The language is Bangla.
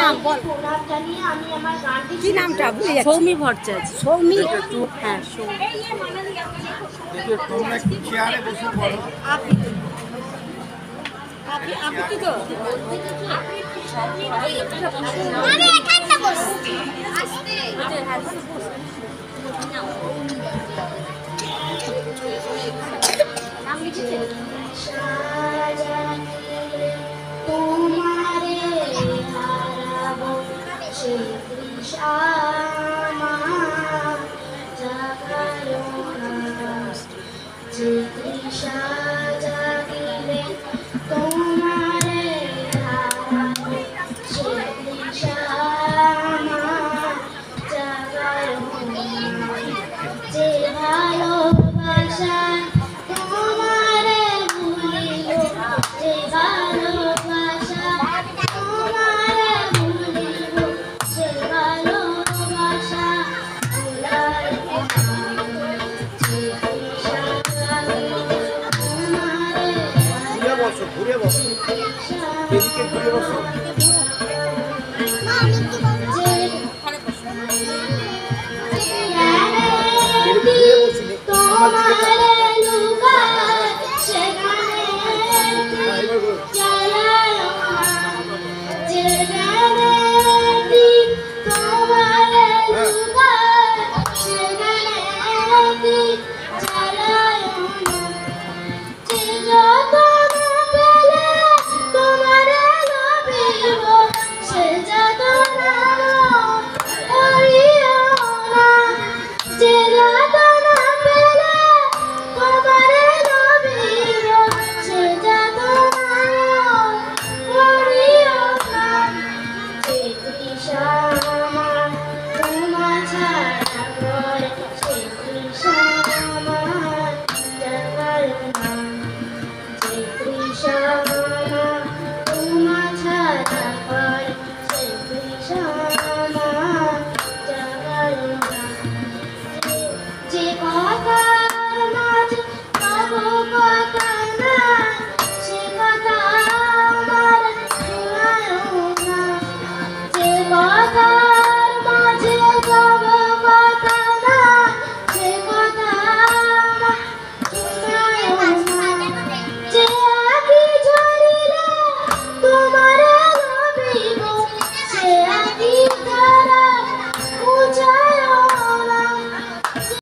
নাম বল, কি নামটা ভুলে যাচ্ছি। সৌমি ভট্টাচার্য। সৌমি, হ্যাঁ তোমরা একটু চেয়ারে বসে পড়ো। আপনি তো আমি এখানটা বসছি আস্তে নাম লিখেছে। তোমারে হারাবো সে তৃষামা জাগালো না যে তৃষা জাগিলে তোমারে হারাবো সে তৃষামা জাগালো না যে ভালোবাসা তোমারে ভুলিব যে ভালোবাসা তোমারে ভুলিব সে ভালোবাসা ভুলাইব যে তৃষা ঘুরে বসো, ঘুরে বসো, এদিকে ঘুরে বসো। তোমারে